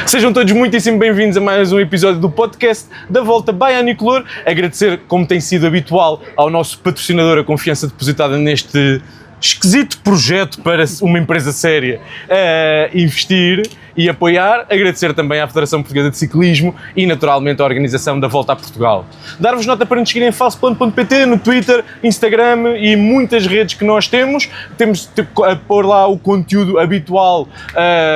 Sejam todos muitíssimo bem-vindos a mais um episódio do podcast da Volta by Anicolor. Agradecer, como tem sido habitual, ao nosso patrocinador a confiança depositada neste esquisito projeto para uma empresa séria investir e apoiar. Agradecer também à Federação Portuguesa de Ciclismo e, naturalmente, à organização da Volta a Portugal. Dar-vos nota para nos seguirem em falsoplano.pt, no Twitter, Instagram e muitas redes que nós temos. Temos a pôr lá o conteúdo habitual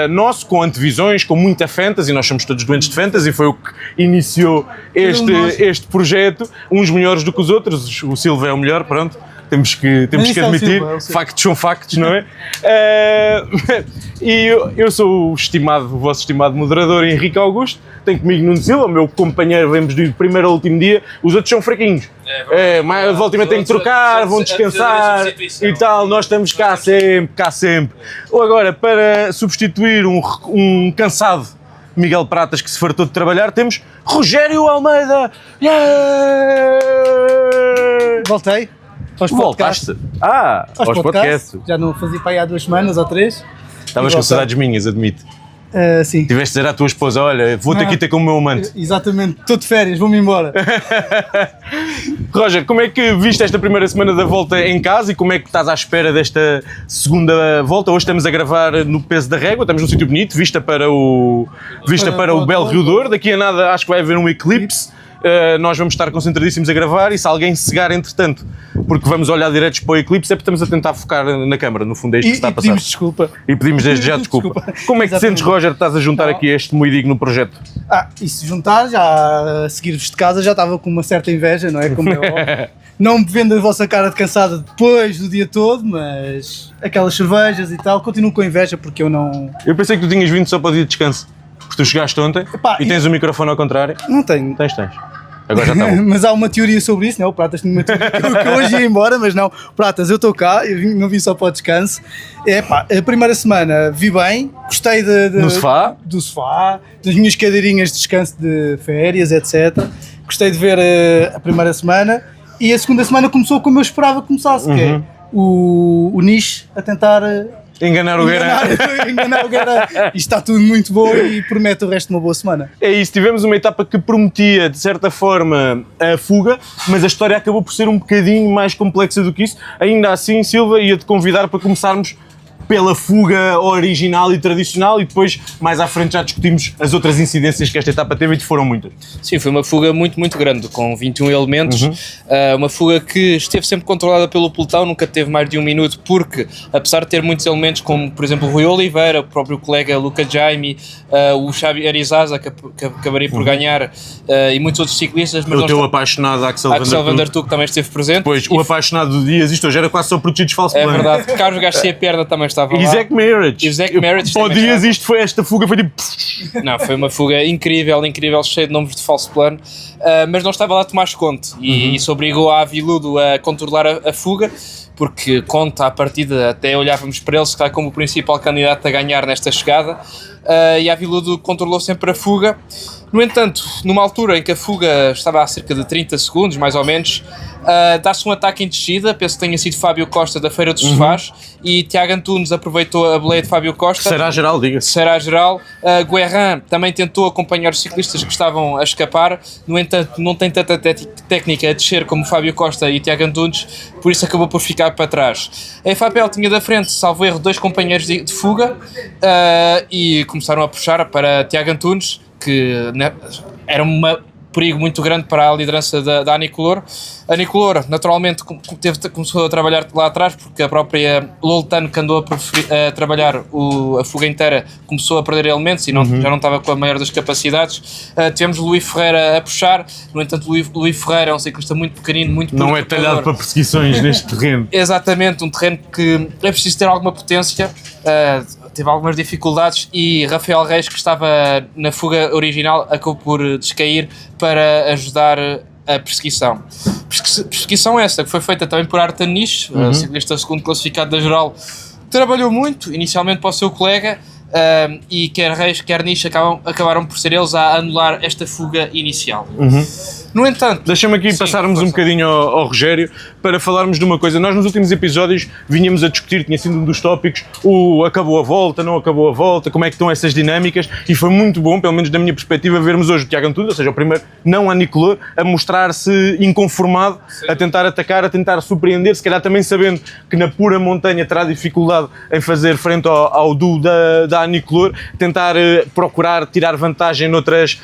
nosso, com antevisões, com muita fantasy. Nós somos todos doentes de fantasy, foi o que iniciou este projeto. Uns melhores do que os outros, o Silva é o melhor, pronto. Temos que admitir, factos são factos, não é? E eu sou o vosso estimado moderador Henrique Augusto, tenho comigo Nuno Silva, meu companheiro, vemos do primeiro ao último dia, os outros são fraquinhos. Mas a última tem que trocar, vão descansar e tal, nós estamos cá sempre. Ou agora, para substituir um cansado Miguel Pratas que se fartou de trabalhar, temos Rogério Almeida! Yeah! Voltei. Voltaste? Aos podcasts. Já não fazia para aí há 2 semanas ou 3. Estavas com saudades minhas, admito. Sim. Tiveste de dizer à tua esposa, olha, vou-te aqui ter com o meu amante. Exatamente, estou de férias, vou-me embora. Roger, como é que viste esta primeira semana da volta em casa e como é que estás à espera desta segunda volta? Hoje estamos a gravar no Peso da Régua, estamos num sítio bonito, vista para o belo Rio Douro. Daqui a nada acho que vai haver um eclipse. Nós vamos estar concentradíssimos a gravar e se alguém cegar entretanto, porque vamos olhar diretos para o eclipse, é porque estamos a tentar focar na câmara, no fundo é isto que está a passar. Pedimos desculpa. E pedimos desde já desculpa. Como é que te sentes, Roger, estás a juntar aqui este moedigno projeto? E se juntar, já a seguir-vos de casa, já estava com uma certa inveja, não é? Como é óbvio. Não me vendo a vossa cara de cansada depois do dia todo, mas aquelas cervejas e tal, continuo com inveja porque eu não... Eu pensei que tu tinhas vindo só para o dia de descanso, porque tu chegaste ontem e tens o microfone ao contrário. Não tenho. Tens. Agora já está bom. Mas há uma teoria sobre isso, não? O Pratas tinha uma teoria que hoje ia embora, mas não. Pratas, eu estou cá, não vim só para o descanso. A primeira semana vi bem, gostei do sofá, das minhas cadeirinhas de descanso de férias, etc. Gostei de ver a primeira semana e a segunda semana começou como eu esperava que começasse, que é o Niche a tentar... Enganar o Guerra. Isto está tudo muito bom e promete o resto de uma boa semana. É isso, tivemos uma etapa que prometia, de certa forma, a fuga, mas a história acabou por ser um bocadinho mais complexa do que isso. Ainda assim, Silva, ia-te convidar para começarmos pela fuga original e tradicional e depois, mais à frente, já discutimos as outras incidências que esta etapa teve e foram muitas. Sim, foi uma fuga muito, muito grande, com 21 elementos, uma fuga que esteve sempre controlada pelo pelotão, nunca teve mais de 1 minuto, porque, apesar de ter muitos elementos, como, por exemplo, o Rui Oliveira, o próprio colega Luca Jaime, o Xabi Arizaza, que acabaria por ganhar, e muitos outros ciclistas. Mas o teu apaixonado Axel Van Der Tuuk também esteve presente. Pois, o apaixonado do Dias, isto hoje era quase só protegidos de falso plano. É verdade, Carlos Garcia Perna também estava lá. E Zach Marriage. Para o Dias esta fuga foi tipo... Não, foi uma fuga incrível, cheia de nomes de falso plano, mas não estava lá Tomás Conte e isso obrigou a Aviludo a controlar a fuga, porque Conte à partida até olhávamos para ele se calhar como o principal candidato a ganhar nesta chegada, e a Aviludo controlou sempre a fuga. No entanto, numa altura em que a fuga estava a cerca de 30 segundos, mais ou menos, dá-se um ataque em descida, penso que tenha sido Fábio Costa da Feira dos Sofás, e Tiago Antunes aproveitou a boleia de Fábio Costa. Será geral, diga-se. Será geral. Guerrin também tentou acompanhar os ciclistas que estavam a escapar, no entanto não tem tanta técnica a descer como Fábio Costa e Tiago Antunes, por isso acabou por ficar para trás. A FAPL tinha da frente, salvo erro, 2 companheiros de fuga, e começaram a puxar para Tiago Antunes, que era um perigo muito grande para a liderança da Anicolor. A Anicolor, naturalmente, começou a trabalhar lá atrás, porque a própria Loltano, que andou a trabalhar a fuga inteira, começou a perder elementos e já não estava com a maior das capacidades. Tivemos Luís Ferreira a puxar, no entanto, Luís Ferreira é um ciclista muito pequenino, muito não é talhado para perseguições neste terreno. Exatamente, um terreno que é preciso ter alguma potência. Teve algumas dificuldades e Rafael Reis, que estava na fuga original, acabou por descair para ajudar a perseguição. Perseguição essa que foi feita também por Artan Niche, ciclista segundo classificado da geral, trabalhou muito, inicialmente para o seu colega, e quer Reis, quer Niche acabaram por ser eles a anular esta fuga inicial. No entanto... Deixa-me aqui passarmos um bocadinho ao Rogério, para falarmos de uma coisa. Nós nos últimos episódios vinhamos a discutir, tinha sido um dos tópicos, acabou a volta, não acabou a volta, como é que estão essas dinâmicas, e foi muito bom, pelo menos da minha perspectiva, vermos hoje o Tiago Antunes, ou seja, o primeiro não aniquilou, a mostrar-se inconformado, a tentar atacar, a tentar surpreender, se calhar também sabendo que na pura montanha terá dificuldade em fazer frente ao duo da Anicolor, tentar procurar tirar vantagem noutras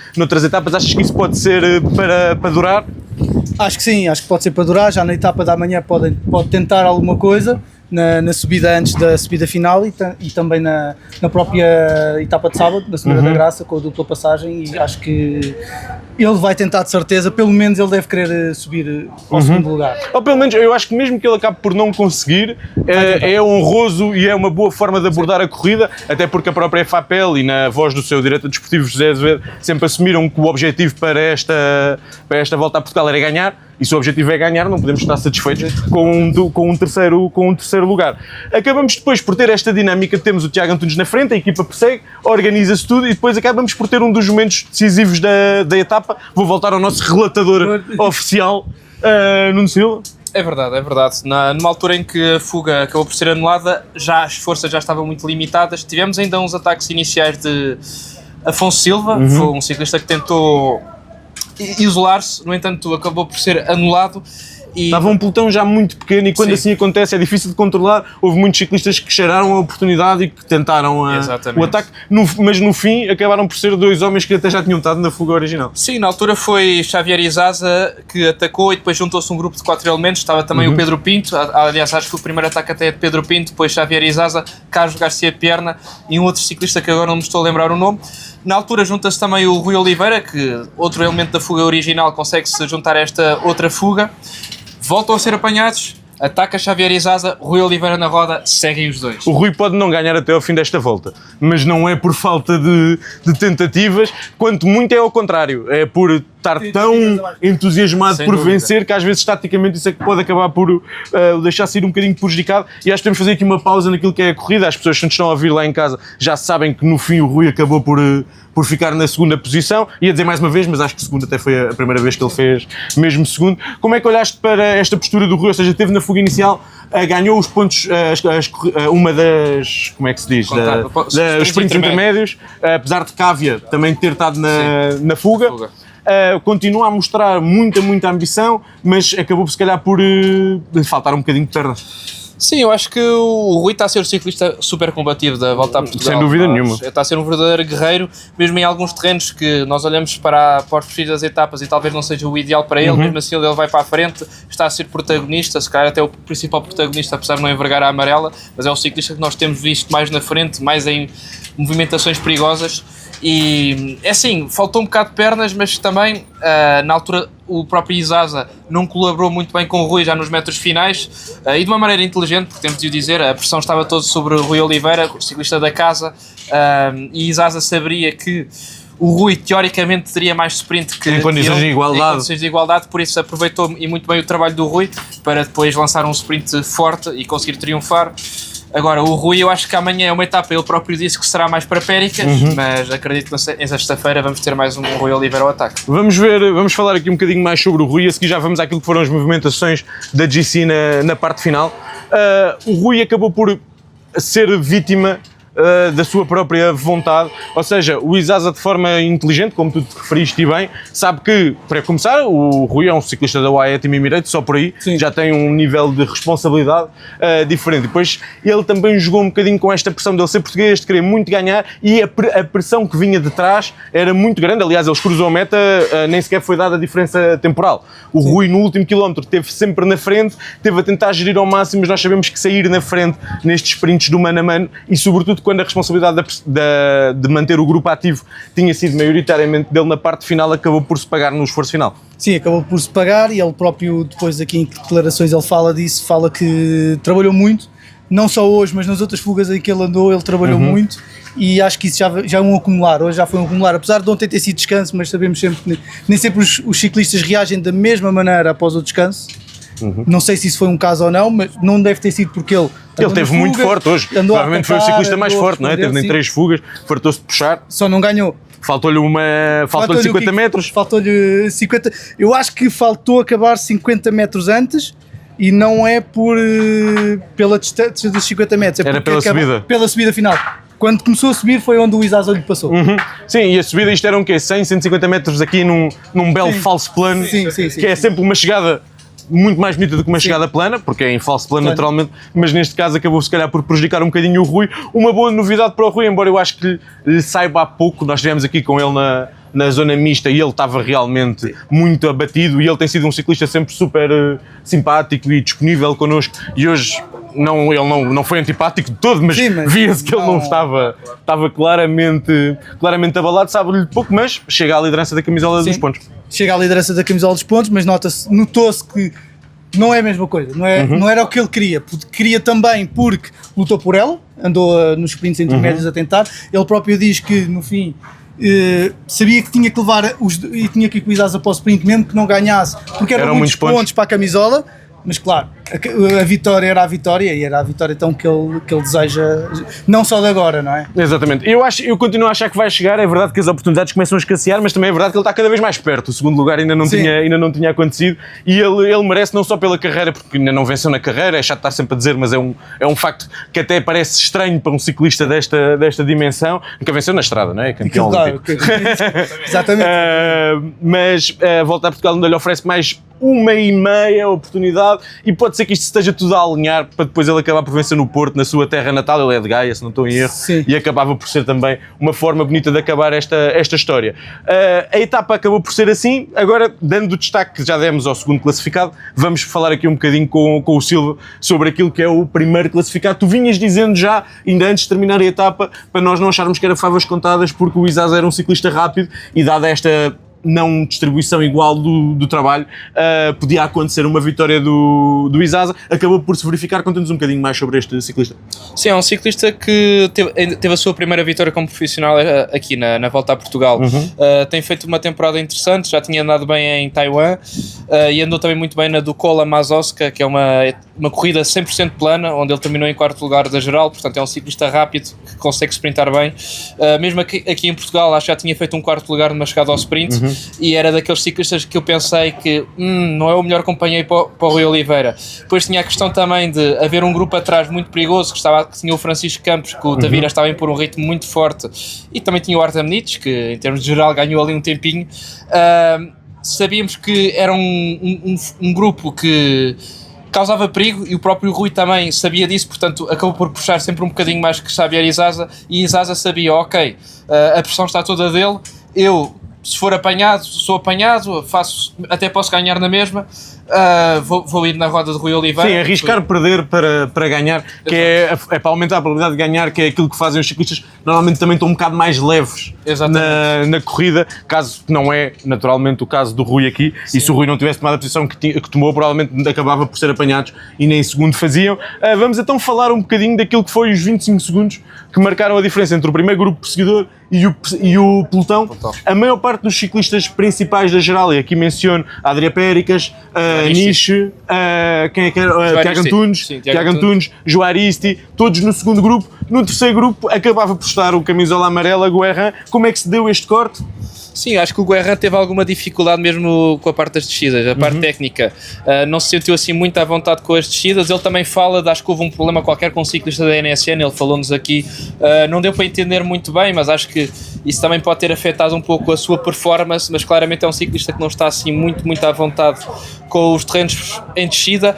etapas. Achas que isso pode ser para durar? Acho que sim, acho que pode ser para durar. Já na etapa da manhã pode tentar alguma coisa na subida antes da subida final e também na própria etapa de sábado, na subida da Graça, com a dupla passagem, e acho que ele vai tentar de certeza, pelo menos ele deve querer subir ao segundo lugar. Ou pelo menos, eu acho que mesmo que ele acabe por não conseguir, é honroso e é uma boa forma de abordar a corrida, até porque a própria FAPEL e na voz do seu diretor desportivo José Azevedo sempre assumiram que o objetivo para esta volta a Portugal era ganhar. E se o objetivo é ganhar, não podemos estar satisfeitos com um terceiro lugar. Acabamos depois por ter esta dinâmica, temos o Tiago Antunes na frente, a equipa persegue, organiza-se tudo e depois acabamos por ter um dos momentos decisivos da etapa. Vou voltar ao nosso relatador oficial, Nuno Silva. É verdade, é verdade. Numa altura em que a fuga acabou por ser anulada, já as forças já estavam muito limitadas. Tivemos ainda uns ataques iniciais de Afonso Silva, foi um ciclista que tentou isolar-se, no entanto acabou por ser anulado. Estava um pelotão já muito pequeno e quando assim acontece é difícil de controlar. Houve muitos ciclistas que cheiraram a oportunidade e que tentaram o ataque, mas no fim acabaram por ser dois homens que até já tinham estado na fuga original. Sim, na altura foi Xavier Izaza que atacou e depois juntou-se um grupo de 4 elementos, estava também o Pedro Pinto, aliás acho que o primeiro ataque até é de Pedro Pinto, depois Xavier Izaza, Carlos Garcia Pierna e um outro ciclista que agora não me estou a lembrar o nome. Na altura junta-se também o Rui Oliveira, que outro elemento da fuga original consegue-se juntar a esta outra fuga. Voltam a ser apanhados, ataca Xavier Izaza, Rui Oliveira na roda, seguem os dois. O Rui pode não ganhar até ao fim desta volta, mas não é por falta de tentativas, quanto muito é ao contrário, é por estar tão entusiasmado por vencer que às vezes taticamente isso é que pode acabar por o deixar sair um bocadinho prejudicado. E acho que podemos fazer aqui uma pausa naquilo que é a corrida. As pessoas que nos estão a ouvir lá em casa já sabem que no fim o Rui acabou por ficar na segunda posição. Ia dizer mais uma vez, mas acho que segunda até foi a primeira vez que ele fez mesmo segundo. Como é que olhaste para esta postura do Rui? Ou seja, teve na fuga inicial, ganhou os pontos, uma das, como é que se diz? Os sprints intermédios, apesar de Cávia também ter estado na fuga. Continua a mostrar muita ambição, mas acabou se calhar por faltar um bocadinho de pernas. Sim, eu acho que o Rui está a ser o ciclista super combativo da volta a Portugal. Sem dúvida nenhuma. Está a ser um verdadeiro guerreiro, mesmo em alguns terrenos que nós olhamos para os perfis das etapas e talvez não seja o ideal para ele, mesmo assim ele vai para a frente, está a ser protagonista, se calhar até o principal protagonista, apesar de não envergar a amarela, mas é o ciclista que nós temos visto mais na frente, mais em movimentações perigosas. E é assim, faltou um bocado de pernas, mas também na altura o próprio Izaza não colaborou muito bem com o Rui já nos metros finais e de uma maneira inteligente, porque temos de o dizer, a pressão estava toda sobre o Rui Oliveira, o ciclista da casa, e Izaza saberia que o Rui teoricamente teria mais sprint que em condições de igualdade. Em condições de igualdade, por isso aproveitou e muito bem o trabalho do Rui para depois lançar um sprint forte e conseguir triunfar. Agora, o Rui, eu acho que amanhã é uma etapa, ele próprio disse que será mais para Péricas, mas acredito que em sexta-feira vamos ter mais um Rui Oliveira ao ataque. Vamos falar aqui um bocadinho mais sobre o Rui, a seguir já vamos àquilo que foram as movimentações da GC na parte final. O Rui acabou por ser vítima da sua própria vontade, ou seja, o Izaza de forma inteligente, como tu te referiste bem, sabe que, para começar, o Rui é um ciclista da UAE Team Emirates, só por aí, já tem um nível de responsabilidade diferente. Depois ele também jogou um bocadinho com esta pressão dele ser português, de querer muito ganhar, e a pressão que vinha de trás era muito grande. Aliás, eles cruzou a meta, nem sequer foi dada a diferença temporal. O Rui no último quilómetro esteve sempre na frente, esteve a tentar gerir ao máximo, mas nós sabemos que sair na frente nestes sprints do mano a mano, e sobretudo quando a responsabilidade de manter o grupo ativo tinha sido maioritariamente dele na parte final, acabou por se pagar no esforço final. Sim, acabou por se pagar, e ele próprio depois aqui em declarações ele fala disso, fala que trabalhou muito, não só hoje, mas nas outras fugas em que ele andou, ele trabalhou muito, e acho que isso já é um acumular, hoje já foi um acumular, apesar de ontem ter sido descanso, mas sabemos sempre que nem sempre os ciclistas reagem da mesma maneira após o descanso. Não sei se isso foi um caso ou não, mas não deve ter sido porque ele teve muito forte hoje, provavelmente foi o ciclista mais forte, não é? Teve em 3 fugas, fartou-se de puxar. Só não ganhou. Faltou-lhe 50 metros. Faltou-lhe 50, eu acho que faltou acabar 50 metros antes, e não é pela distância dos 50 metros, Era pela subida. Pela subida final. Quando começou a subir foi onde o Izaza lhe passou. Sim, e a subida, isto era um quê? 100, 150 metros aqui num belo falso plano, que é sempre uma chegada muito mais bonita do que uma chegada plana, porque é em falso plano naturalmente, mas neste caso acabou se calhar por prejudicar um bocadinho o Rui. Uma boa novidade para o Rui, embora eu acho que lhe saiba há pouco, nós estivemos aqui com ele na zona mista e ele estava realmente muito abatido, e ele tem sido um ciclista sempre super simpático e disponível connosco, e hoje ele não foi antipático de todo, mas via-se que ele não estava claramente abalado, sabe-lhe pouco, mas chega à liderança da camisola dos pontos. Chega à liderança da camisola dos pontos, mas notou-se que não é a mesma coisa, não era o que ele queria. Queria também porque lutou por ela, andou nos sprints intermédios a tentar. Ele próprio diz que no fim sabia que tinha que levar e tinha que ir com o Izaza para o sprint, mesmo que não ganhasse, porque eram muitos pontos para a camisola. Mas claro, a vitória era a vitória, e era a vitória então que ele deseja, não só de agora, não é? Exatamente. Eu continuo a achar que vai chegar. É verdade que as oportunidades começam a escassear, mas também é verdade que ele está cada vez mais perto. O segundo lugar ainda não tinha acontecido, e ele merece, não só pela carreira, porque ainda não venceu na carreira, é chato estar sempre a dizer, mas é um facto que até parece estranho para um ciclista desta dimensão. Nunca venceu na estrada, não é? Campeão olímpico. Exatamente. Mas a Volta a Portugal ainda lhe oferece mais 1,5 oportunidade, e pode ser que isto esteja tudo a alinhar para depois ele acabar por vencer no Porto, na sua terra natal. Ele é de Gaia, se não estou em erro, e acabava por ser também uma forma bonita de acabar esta história. A etapa acabou por ser assim. Agora, dando o destaque que já demos ao segundo classificado, vamos falar aqui um bocadinho com o Silva sobre aquilo que é o primeiro classificado. Tu vinhas dizendo já, ainda antes de terminar a etapa, para nós não acharmos que era favas contadas, porque o Izaza era um ciclista rápido, e dada esta não distribuição igual do trabalho, podia acontecer uma vitória do Izaza. Acabou por se verificar. Conta-nos um bocadinho mais sobre este ciclista. Sim, é um ciclista que teve a sua primeira vitória como profissional aqui na Volta a Portugal. Tem feito uma temporada interessante, já tinha andado bem em Taiwan, e andou também muito bem na Dukola Mazoska, que é uma corrida 100% plana, onde ele terminou em 4º lugar da geral. Portanto é um ciclista rápido que consegue sprintar bem. Mesmo aqui em Portugal, acho que já tinha feito um 4º lugar numa chegada ao sprint. E era daqueles ciclistas que eu pensei que não é o melhor companheiro para o Rui Oliveira. Depois tinha a questão também de haver um grupo atrás muito perigoso, que tinha o Francisco Campos, que o Tavira estava a impor um ritmo muito forte, e também tinha o Artem Nitz, que em termos de geral ganhou ali um tempinho. Sabíamos que era um grupo que causava perigo, e o próprio Rui também sabia disso, portanto acabou por puxar sempre um bocadinho mais que Xavier Izaza, e Izaza sabia, ok, a pressão está toda dele, se for apanhado, sou apanhado, até posso ganhar na mesma, vou ir na roda de Rui Oliveira. Sim, arriscar perder para ganhar, que é para aumentar a probabilidade de ganhar, que é aquilo que fazem os ciclistas. Normalmente também estão um bocado mais leves na corrida, caso que não é naturalmente o caso do Rui aqui. E se o Rui não tivesse tomado a posição que tomou, provavelmente acabava por ser apanhados e nem segundo faziam. Vamos então falar um bocadinho daquilo que foi os 25 segundos que marcaram a diferença entre o primeiro grupo perseguidor e o pelotão. A maior parte dos ciclistas principais da geral, e aqui menciono a Adria Péricas, Niche, quem é que era? Tiago Antunes, Juaristi, todos no segundo grupo. No terceiro grupo acabava por estar o camisola amarela, Guerrin. Como é que se deu este corte? Sim, acho que o Guerrin teve alguma dificuldade mesmo com a parte das descidas, a parte técnica. Não se sentiu assim muito à vontade com as descidas. Ele também fala acho que houve um problema qualquer com um ciclista da NSN, ele falou-nos aqui. Não deu para entender muito bem, mas acho que isso também pode ter afetado um pouco a sua performance, mas claramente é um ciclista que não está assim muito à vontade com os terrenos em descida.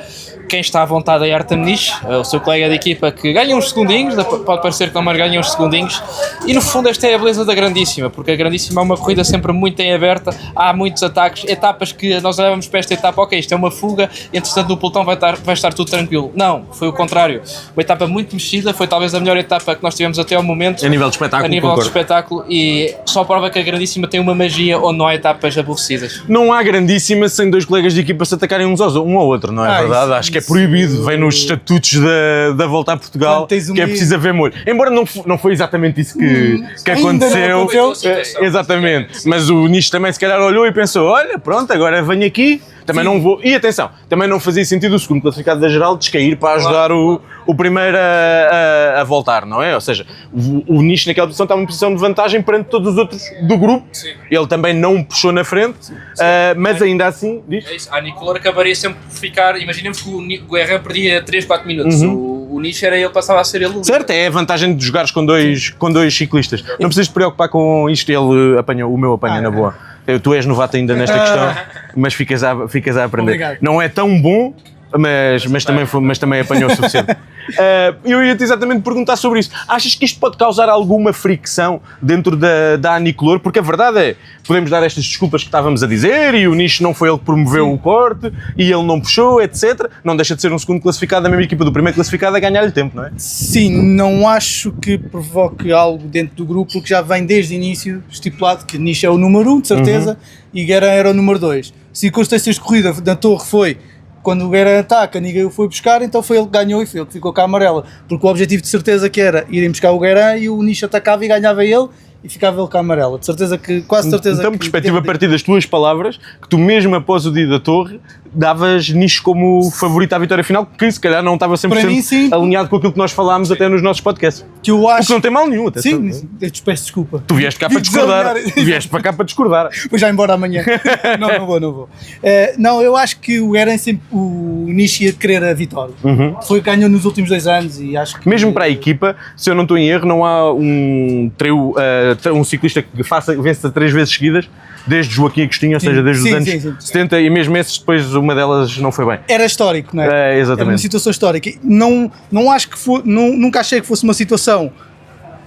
Quem está à vontade é Artem Nitz, o seu colega de equipa, que ganha uns segundinhos, pode parecer que não, mas ganha uns segundinhos, e no fundo esta é a beleza da Grandíssima, porque a Grandíssima é uma corrida sempre muito em aberta, há muitos ataques, etapas que nós olhamos para esta etapa, ok, isto é uma fuga, entretanto no pelotão vai estar tudo tranquilo. Não, foi o contrário, uma etapa muito mexida, foi talvez a melhor etapa que nós tivemos até ao momento. A nível de espetáculo. E só prova que a Grandíssima tem uma magia onde não há etapas aborrecidas. Não há Grandíssima sem dois colegas de equipa se atacarem um ao outro, não é verdade? Acho que é proibido, vem nos estatutos da Volta a Portugal, que é preciso haver molho. Embora não foi exatamente isso que aconteceu. Exatamente, mas o Niche também se calhar olhou e pensou, olha, pronto, agora venho aqui, Também não vou, e atenção, também não fazia sentido o segundo classificado da geral descair para ajudar o primeiro a voltar, não é? Ou seja, o Nish naquela posição estava em posição de vantagem perante todos os outros do grupo. Sim. Ele também não puxou na frente, mas ainda assim... Diz? É isso, a Nicolor acabaria sempre por ficar... Imaginemos que o Guerra perdia 3-4 minutos. O Nish era ele, passava a ser ele. Certo, é a vantagem de jogares com dois ciclistas. Não precisas te preocupar com isto, ele apanhou, o meu apanha na boa. Tu és novato ainda nesta questão, mas ficas a aprender. Obrigado. Não é tão bom, mas também apanhou o suficiente. Eu ia-te exatamente perguntar sobre isso. Achas que isto pode causar alguma fricção dentro da Anicolor? Porque a verdade é, podemos dar estas desculpas que estávamos a dizer, e o Nish não foi ele que promoveu o corte, e ele não puxou, etc. Não deixa de ser um segundo classificado da mesma equipa do primeiro classificado a ganhar-lhe tempo, não é? Sim, não acho que provoque algo dentro do grupo, porque já vem desde o início estipulado que Nish é o número 1, de certeza, e Guerin era o número 2. Circunstâncias de corrida da Torre foi... Quando o Guerin ataca, ninguém o foi buscar, então foi ele que ganhou e foi ele que ficou com a amarela. Porque o objetivo de certeza que era irem buscar o Guerin e o Nish atacava e ganhava ele e ficava ele com a amarela. De certeza que, quase certeza então, que... perspectiva a partir das tuas palavras, que tu mesmo após o dia da Torre, davas Nish como favorito à vitória final, que se calhar não estava 100% alinhado com aquilo que nós falámos até nos nossos podcasts. Que eu acho... O que não tem mal nenhum, até. Sim, eu te peço desculpa. Tu vieste cá para discordar. Vieste para cá para discordar. Vou já embora amanhã. não vou. Não, eu acho que o Guerin sempre... O Nish ia querer a vitória. Foi o que ganhou nos últimos 2 anos e acho que... Mesmo para a equipa, se eu não estou em erro, não há um trio, um ciclista que vença 3 vezes seguidas, desde Joaquim Agostinho, ou seja, desde os anos 70, e mesmo esses depois uma delas não foi bem. Era histórico, não é? Exatamente. Era uma situação histórica. Não acho que nunca achei que fosse uma situação,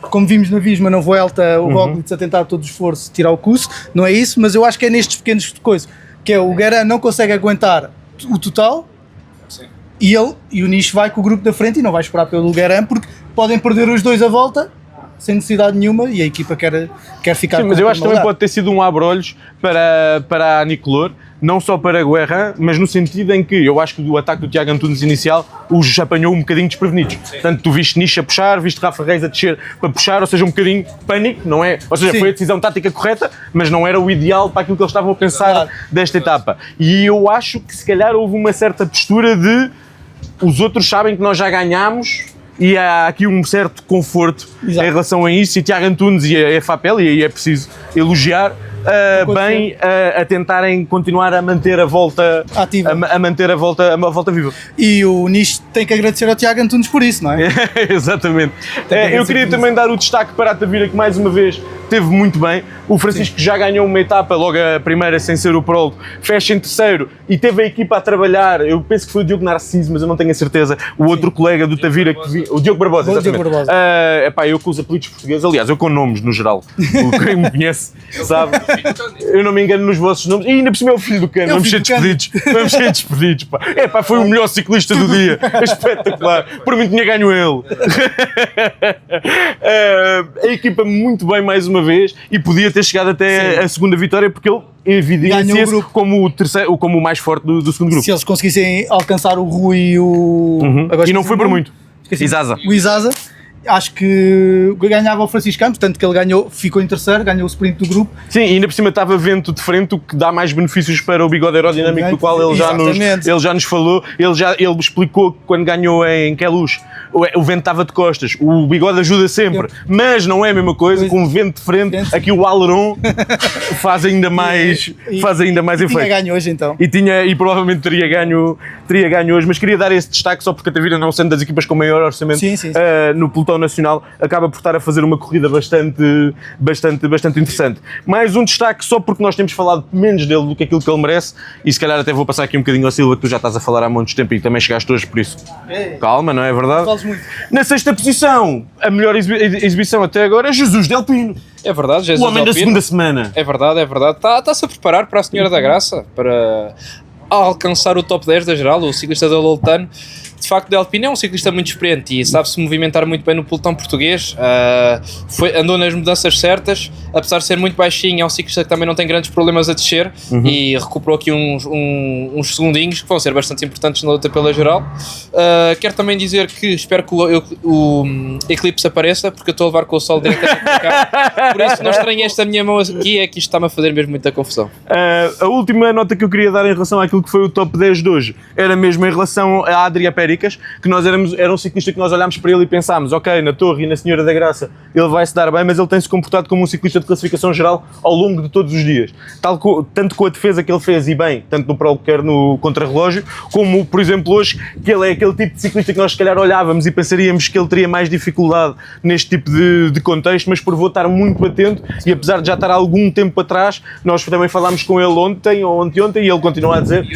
como vimos na Visma, na Vuelta, o Roglic a tentar todo o esforço tirar o curso, não é isso, mas eu acho que é nestes pequenos coisas, que é o Guerin não consegue aguentar o total. Sim. E o Nish vai com o grupo da frente e não vai esperar pelo Guerin, porque podem perder os dois a volta sem necessidade nenhuma e a equipa quer ficar. Sim, mas eu acho que também pode ter sido um abre-olhos para a Anicolor, não só para Guerrin, mas no sentido em que eu acho que o ataque do Tiago Antunes inicial os apanhou um bocadinho desprevenidos. Sim. Portanto, tu viste Nish a puxar, viste Rafa Reis a descer para puxar, ou seja, um bocadinho pânico, não é? Ou seja, sim, foi a decisão tática correta, mas não era o ideal para aquilo que eles estavam a pensar desta etapa. E eu acho que se calhar houve uma certa postura de os outros sabem que nós já ganhámos, e há aqui um certo conforto em relação a isso, e Tiago Antunes e a FAPEL, e aí é preciso elogiar, bem a tentarem continuar a manter a volta ativa, a manter a volta viva. E o Nish tem que agradecer ao Tiago Antunes por isso, não é? Exatamente. Eu queria também dar o destaque para a Tavira, que mais uma vez teve muito bem. O Francisco já ganhou uma etapa, logo a primeira sem ser o prólogo, fecha em terceiro e teve a equipa a trabalhar. Eu penso que foi o Diogo Narciso, mas eu não tenho a certeza. O outro colega do Tavira, o Diogo Barbosa, exatamente. Diogo Barbosa. Eu com os apelidos portugueses, aliás, eu com nomes no geral. Quem me conhece sabe. Eu não me engano nos vossos nomes. E ainda por cima é o filho do Cano. Vamos ser despedidos. Vamos ser despedidos. Foi o melhor ciclista do dia. Espetacular. Por mim tinha ganho ele. A equipa muito bem mais uma vez e podia ter chegado até a segunda vitória porque ele evidencia-se como o mais forte do segundo grupo. Se eles conseguissem alcançar o Rui e o... E não foi por muito. Isaza. O Isaza. Acho que ganhava o Francisco Campos, tanto que ele ficou em terceiro, ganhou o sprint do grupo. Sim, e ainda por cima estava vento de frente, o que dá mais benefícios para o bigode aerodinâmico, do qual ele já nos falou. Ele explicou que quando ganhou em Queluz, o vento estava de costas. O bigode ajuda sempre, mas não é a mesma coisa. Com o vento de frente, aqui o aileron faz ainda mais efeito. Tinha ganho hoje então. E provavelmente teria ganho hoje, mas queria dar esse destaque só porque a Tavira, não sendo das equipas com maior orçamento no pelotão nacional, acaba por estar a fazer uma corrida bastante interessante. Mais um destaque só porque nós temos falado menos dele do que aquilo que ele merece, e se calhar até vou passar aqui um bocadinho ao Silva, que tu já estás a falar há muito tempo e também chegaste hoje, por isso calma, não é verdade? Na sexta posição, a melhor exibição até agora é Jesus Del Pino. É verdade, Jesus o homem Del da segunda semana. É verdade. Está-se a preparar para a Senhora da Graça, para alcançar o top 10 da geral, o ciclista da Loltano. de facto, de Alpine é um ciclista muito experiente e sabe-se movimentar muito bem no pelotão português. Andou nas mudanças certas, apesar de ser muito baixinho, é um ciclista que também não tem grandes problemas a descer e recuperou aqui uns segundinhos que vão ser bastante importantes na luta pela geral. Quero também dizer que espero que o Eclipse apareça, porque eu estou a levar com o sol diretamente para cá. Por isso não estranhei esta minha mão aqui, é que isto está-me a fazer mesmo muita confusão. A última nota que eu queria dar em relação àquilo que foi o top 10 de hoje era mesmo em relação a Adria Péricas, que nós era um ciclista que nós olhámos para ele e pensámos, ok, na Torre e na Senhora da Graça ele vai se dar bem, mas ele tem-se comportado como um ciclista de classificação geral ao longo de todos os dias. Tanto com a defesa que ele fez e bem, tanto no prólogo quer no contrarrelógio, como, por exemplo, hoje, que ele é aquele tipo de ciclista que nós se calhar olhávamos e pensaríamos que ele teria mais dificuldade neste tipo de contexto, mas por estar muito atento e apesar de já estar há algum tempo atrás, nós também falámos com ele ontem ou anteontem e ele continua a dizer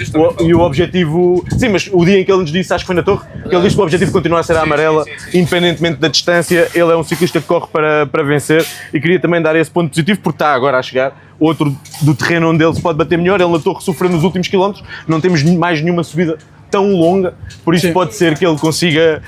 e o objetivo, sim, mas o dia em que ele nos disse, acho que foi na Torre, que ele disse que o objetivo continua a ser a amarela, independentemente da distância. Ele é um ciclista que corre para vencer e queria também dar esse ponto positivo porque está agora a chegar outro do terreno onde ele se pode bater melhor. Ele na Torre sofreu nos últimos quilómetros, não temos mais nenhuma subida tão longa, por isso pode ser que ele consiga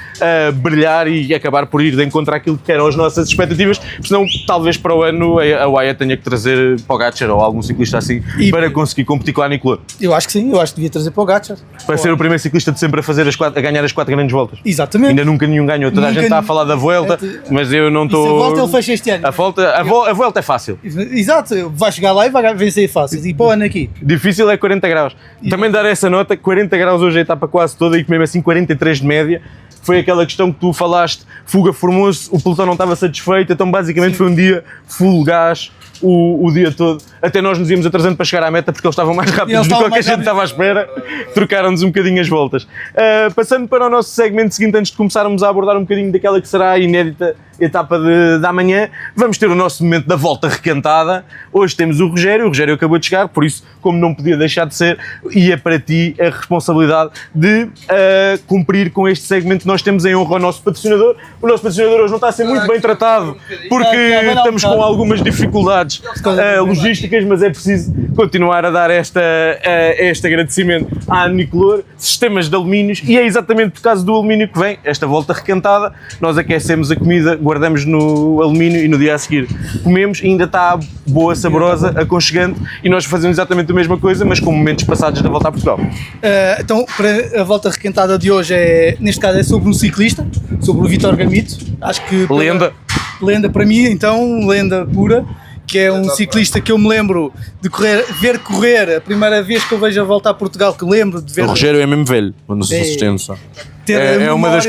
brilhar e acabar por ir de encontro àquilo que eram as nossas expectativas, senão talvez para o ano a UAE tenha que trazer Pogacar ou algum ciclista assim para conseguir competir com a Nicolor. Eu acho que sim, eu acho que devia trazer Pogacar. Para ser o primeiro ciclista de sempre a ganhar as 4 grandes voltas. Exatamente. Ainda nunca nenhum ganhou, toda a gente está a falar da Vuelta, mas eu não estou... A Volta ele fecha este ano. A Vuelta é fácil. Exato, vai chegar lá e vai vencer fácil. E para o ano aqui? Difícil é 40 graus. Também dar essa nota, 40 graus hoje a etapa quase toda e mesmo assim 43 de média. Foi aquela questão que tu falaste, fuga formou-se, o pelotão não estava satisfeito, então basicamente foi um dia full gás o dia todo. Até nós nos íamos atrasando para chegar à meta porque eles estavam mais rápidos do que a gente estava à espera. Trocaram-nos um bocadinho as voltas. Passando para o nosso segmento seguinte, antes de começarmos a abordar um bocadinho daquela que será a inédita etapa de amanhã, vamos ter o nosso momento da volta requentada. Hoje temos o Rogério acabou de chegar, por isso, como não podia deixar de ser, e é para ti a responsabilidade de cumprir com este segmento que nós temos em honra ao nosso patrocinador. O nosso patrocinador hoje não está a ser muito bem tratado porque estamos com algumas dificuldades logísticas, mas é preciso continuar a dar este agradecimento à Nicolor, sistemas de alumínios, e é exatamente por causa do alumínio que vem esta volta requentada. Nós aquecemos a comida, guardamos no alumínio e no dia a seguir comemos e ainda está boa, saborosa, aconchegante, e nós fazemos exatamente a mesma coisa, mas com momentos passados da volta a Portugal. Então, para a volta requentada de hoje, neste caso é sobre um ciclista, sobre o Vítor Gamito. Acho que... Lenda para mim, então, lenda pura. Que é um ciclista que eu me lembro de ver correr, a primeira vez que eu vejo a volta a Portugal, que lembro de ver... O Rogério é mesmo velho, não sei se tem noção. É uma das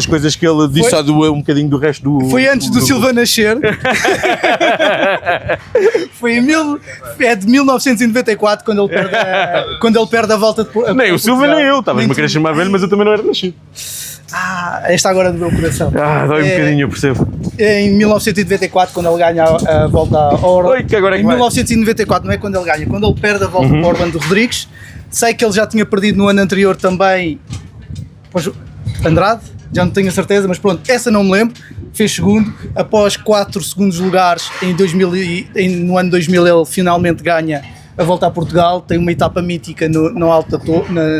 coisas que ele disse um bocadinho do resto do... Foi antes do Silva nascer. Foi de 1994, quando ele perde a volta de Portugal. Nem o Silva nem eu, estavas-me a querer chamar velho, mas eu também não era nascido. Esta agora do meu coração. Dói um bocadinho, eu percebo. Em 1994, quando ele ganha a volta ao Orlando. Em 1994, não é quando ele ganha, quando ele perde a volta para o Orlando Rodrigues. Sei que ele já tinha perdido no ano anterior também, pois, Andrade, já não tenho a certeza, mas pronto, essa não me lembro. Fez segundo, após 4 segundos lugares no ano 2000 ele finalmente ganha a volta a Portugal. Tem uma etapa mítica no alto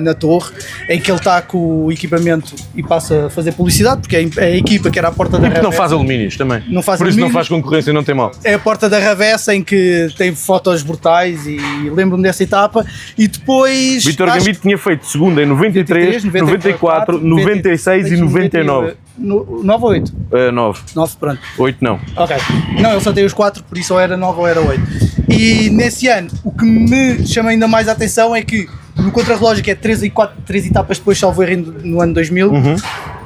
na Torre, em que ele está com o equipamento e passa a fazer publicidade, porque é a equipa que era a porta da Ravessa. Não faz alumínios também, por isso não faz concorrência e não tem mal. É a porta da Ravessa, em que tem fotos brutais, e lembro-me dessa etapa. E depois... Vítor Gamito tinha feito segunda em 93, 94, 96 e 99. 9 ou 8? 9. 9, pronto. 8 não. Ok. Não, ele só tem os 4, por isso ou era 9 ou era 8. E nesse ano, o que me chama ainda mais a atenção é que no contrarrelógio, que é 3 etapas depois, salvo erro, no ano 2000,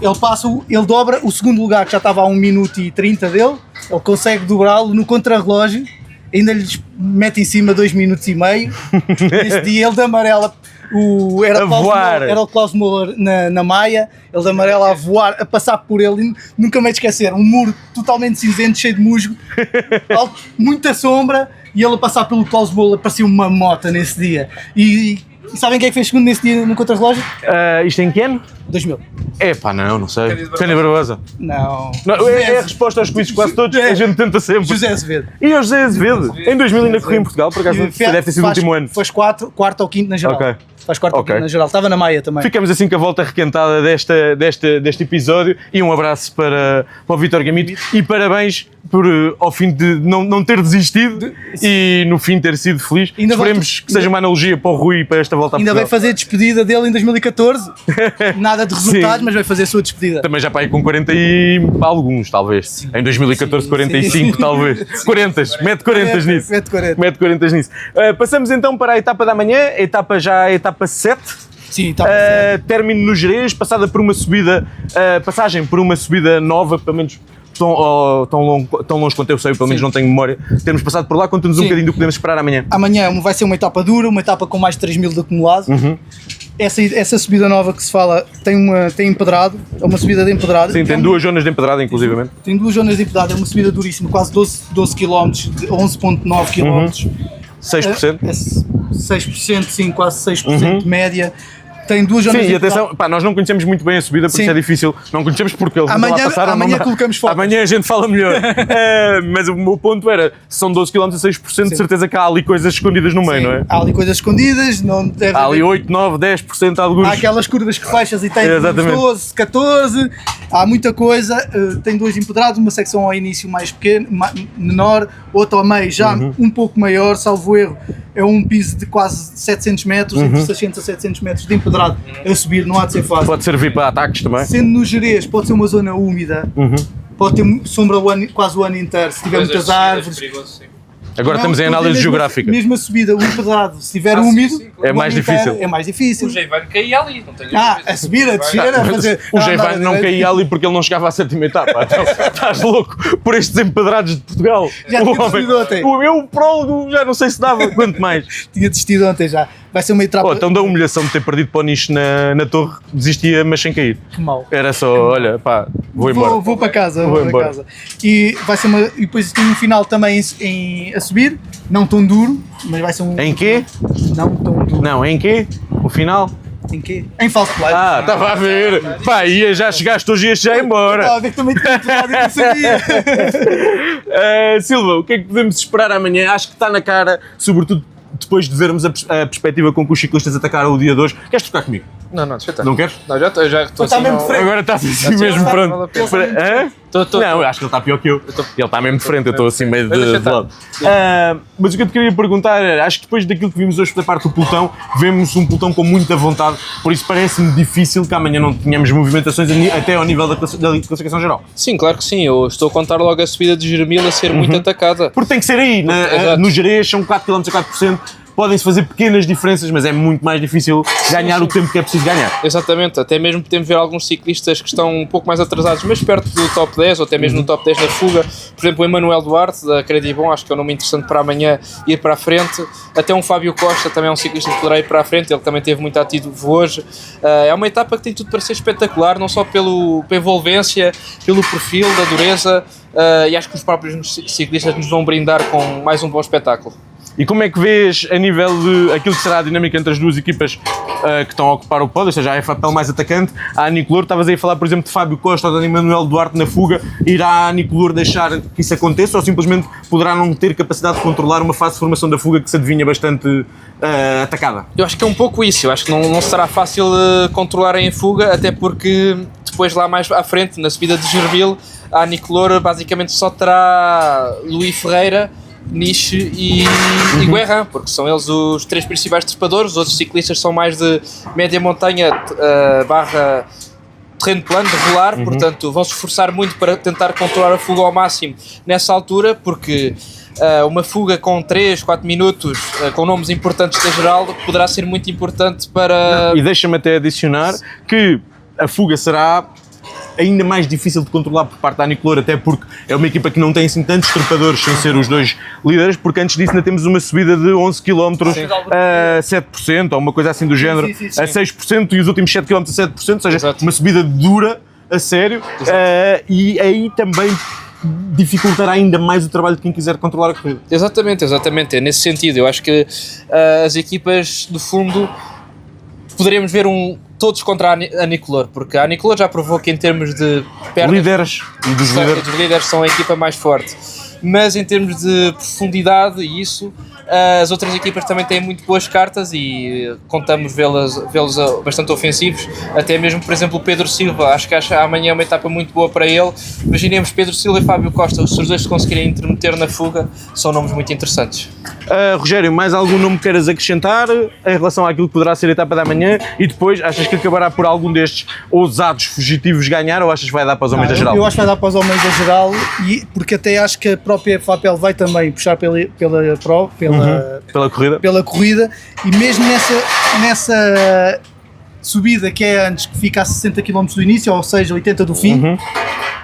ele dobra o segundo lugar, que já estava a 1 minuto e 30 dele, ele consegue dobrá-lo no contrarrelógio, ainda lhes mete em cima 2 minutos e meio. Nesse dia ele de amarela, era o Klaus Müller na Maia, ele de amarela a voar, a passar por ele, nunca me esquecer, um muro totalmente cinzento, cheio de musgo, muita sombra, e ele a passar pelo Klaus Müller parecia uma mota nesse dia. E E sabem quem é que fez segundo nesse dia no contrarrelógio? Isto em que ano? 2000. Não sei. Cândido Barbosa. Não. Não, é a resposta aos quizzes quase todos, a gente tenta sempre. José Azevedo. E o José Azevedo? Em 2000 ainda corri em Portugal, por acaso deve ter sido o último ano. Faz quarto ou quinto na geral. Ok. Faz quarto ou quinto na geral. Estava na Maia também. Ficamos assim com a volta requentada deste episódio e um abraço para o Vítor Gamito e parabéns por ao fim de não ter desistido e no fim ter sido feliz. Esperemos que seja uma analogia para o Rui e para esta volta a Ainda Portugal. vai fazer a despedida dele em 2014. Nada de resultados, mas vai fazer a sua despedida. Também já para ir com 40 e alguns, talvez. Sim. Em 2014, 45, talvez. 40, mete 40 nisso. Mete 40 nisso. Passamos então para a etapa da manhã, a etapa 7. Sim, etapa 7. Término no Gerês, passada por uma subida, passagem por uma subida nova, pelo menos tão longe quanto eu sei, pelo menos não tenho memória. Temos passado por lá, conta-nos um bocadinho do que podemos esperar amanhã. Amanhã vai ser uma etapa dura, uma etapa com mais de 3.000 de acumulado. Essa subida nova que se fala tem empedrado, é uma subida de empedrado. Sim, tem duas zonas de empedrado, inclusivamente. Tem duas zonas de empedrado, é uma subida duríssima, quase 12 km, 11,9 km. 6%? 6%, sim, quase 6% de média. Tem duas zonas. Sim, e atenção, nós não conhecemos muito bem a subida, porque isso é difícil. Não conhecemos porque eles amanhã, lá passaram. Amanhã colocamos fotos. Amanhã a gente fala melhor. Mas o meu ponto era, se são 12 km a 6%, de certeza que há ali coisas escondidas no meio, não é? Há ali coisas escondidas, não deve há ali 8, 9, 10% de alguns. Há aquelas curvas que fechas e tem 12, 14, há muita coisa. Tem dois empedrados, uma secção ao início mais pequena, menor, outra ao meio já um pouco maior, salvo erro. É um piso de quase 700 metros, entre 600 a 700 metros de empedrado a subir, não há de ser fácil. Pode servir para ataques também. Sendo no Gerês, pode ser uma zona úmida, pode ter sombra quase o ano inteiro, se tiver muitas árvores. Agora estamos em análise geográfica. Mesmo a subida, o empedrado, se estiver úmido, é mais difícil. É mais difícil. O Jeivane caía ali, não tenho a subir, a descer, a fazer. O Jeivane não caía ali porque ele não chegava à sétima etapa. Então, estás louco por estes empedrados de Portugal. Já tinha desistido ontem. O meu prólogo já não sei se dava, quanto mais. Tinha desistido ontem já. Vai ser uma etapa. Então da humilhação de ter perdido para o nicho na torre, desistia, mas sem cair. Que mal. Era só, olha, pá, vou embora. Vou para casa, vou para casa. E vai ser e depois tem um final também a subir, não tão duro, mas vai ser um. Em quê? Não tão duro. Não, em quê? O final? Em quê? Em falso play. Estava a ver. Pá, já chegaste hoje e este já é embora. Estava a ver que também tinha empedrado e não sabia. Silva, o que é que podemos esperar amanhã? Acho que está na cara, sobretudo depois de vermos a perspectiva com que os ciclistas atacaram o dia de hoje. Queres trocar comigo? Não, deixa eu Não queres? Não, já estou assim. Agora está assim mesmo pronto. Não, acho que ele está pior que eu. Ele está mesmo de frente, eu estou assim meio de lado. Mas o que eu te queria perguntar era, acho que depois daquilo que vimos hoje da parte do pelotão, vemos um pelotão com muita vontade, por isso parece-me difícil que amanhã não tenhamos movimentações até ao nível da classificação geral. Sim, claro que sim. Eu estou a contar logo a subida de Jeremil a ser muito atacada. Porque tem que ser aí, no Gerês são 4 km a 4%. Podem-se fazer pequenas diferenças, mas é muito mais difícil ganhar o tempo que é preciso ganhar. Exatamente, até mesmo podemos ver alguns ciclistas que estão um pouco mais atrasados, mas perto do top 10, ou até mesmo no top 10 na fuga. Por exemplo, o Emanuel Duarte, da Credibon, acho que é um nome interessante para amanhã ir para a frente. Até um Fábio Costa, também é um ciclista que poderá ir para a frente, ele também teve muito ativo hoje. É uma etapa que tem tudo para ser espetacular, não só pela envolvência, pelo perfil, da dureza, e acho que os próprios ciclistas nos vão brindar com mais um bom espetáculo. E como é que vês a nível de aquilo que será a dinâmica entre as duas equipas que estão a ocupar o pódio, ou seja, a FAPEL mais atacante, a Anicolor? Estavas aí a falar, por exemplo, de Fábio Costa ou de Emanuel Duarte na fuga. Irá a Anicolor deixar que isso aconteça ou simplesmente poderá não ter capacidade de controlar uma fase de formação da fuga que se adivinha bastante atacada? Eu acho que é um pouco isso, eu acho que não será fácil controlar em fuga, até porque depois lá mais à frente, na subida de Gerbil, a Anicolor basicamente só terá Luís Ferreira, Niche e Guerrin, porque são eles os três principais trepadores. Os outros ciclistas são mais de média montanha barra terreno plano, de rolar, portanto vão se esforçar muito para tentar controlar a fuga ao máximo nessa altura, porque uma fuga com 3, 4 minutos com nomes importantes da geral poderá ser muito importante para... E deixa-me até adicionar que a fuga será ainda mais difícil de controlar por parte da Anicolor, até porque é uma equipa que não tem assim tantos trepadores sem ser os dois líderes, porque antes disso ainda temos uma subida de 11 km a 7%, ou uma coisa assim do género, a 6% e os últimos 7 km a 7%, ou seja, uma subida dura, a sério, e aí também dificultará ainda mais o trabalho de quem quiser controlar a corrida. Exatamente, é nesse sentido. Eu acho que as equipas, do fundo, poderemos ver todos contra a Anicolor, porque a Anicolor já provou que em termos de pernas, Líderes e dos líderes. os líderes são a equipa mais forte, mas em termos de profundidade e isso, as outras equipas também têm muito boas cartas e contamos vê-los bastante ofensivos, até mesmo, por exemplo, o Pedro Silva. Acho que amanhã é uma etapa muito boa para ele. Imaginemos Pedro Silva e Fábio Costa, se os dois se conseguirem intermeter na fuga, são nomes muito interessantes. Rogério, mais algum nome que queiras acrescentar em relação àquilo que poderá ser a etapa da manhã? E depois, achas que acabará por algum destes ousados fugitivos ganhar ou achas que vai dar para os homens da geral? Eu acho que vai dar para os homens da geral, porque até acho que a própria FAPEL vai também puxar pela corrida, e mesmo nessa subida que é antes, que fica a 60 km do início, ou seja, 80 do fim,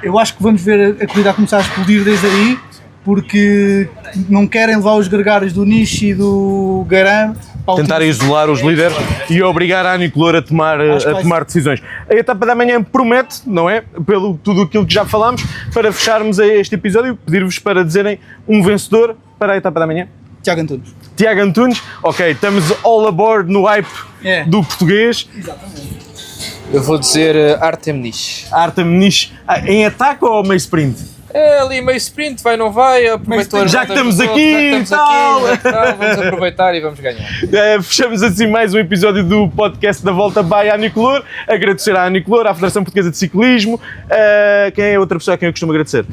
eu acho que vamos ver a corrida a começar a explodir desde aí, porque não querem levar os gregários do Niche e do Garam para tentar isolar os líderes e obrigar a Anicolor a tomar decisões. A etapa da manhã promete, não é? Pelo tudo aquilo que já falámos. Para fecharmos este episódio, pedir-vos para dizerem um vencedor para a etapa da manhã. Tiago Antunes. Tiago Antunes, ok, estamos all aboard no hype do português. Exatamente. Eu vou dizer Artem Niche. Artem Niche, em ataque ou meio sprint? É ali meio sprint, vai não vai, aproveitou já que estamos aqui, vamos aproveitar e vamos ganhar. Fechamos assim mais um episódio do podcast da Volta by Anicolor. Agradecer à Anicolor, à Federação Portuguesa de Ciclismo. Quem é a outra pessoa a quem eu costumo agradecer?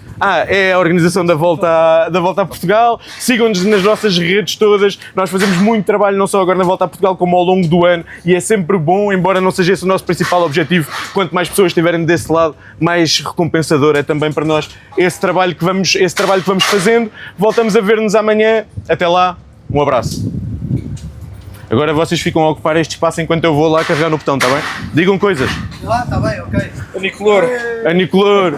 É a organização da Volta a Portugal. Sigam-nos nas nossas redes todas. Nós fazemos muito trabalho, não só agora na Volta a Portugal, como ao longo do ano, e é sempre bom, embora não seja esse o nosso principal objetivo. Quanto mais pessoas estiverem desse lado, mais recompensador é também para nós esse trabalho que vamos fazendo. Voltamos a ver-nos amanhã. Até lá, um abraço. Agora vocês ficam a ocupar este espaço enquanto eu vou lá carregar no botão, está bem? Digam coisas. Está bem, ok. Anicolor. Anicolor.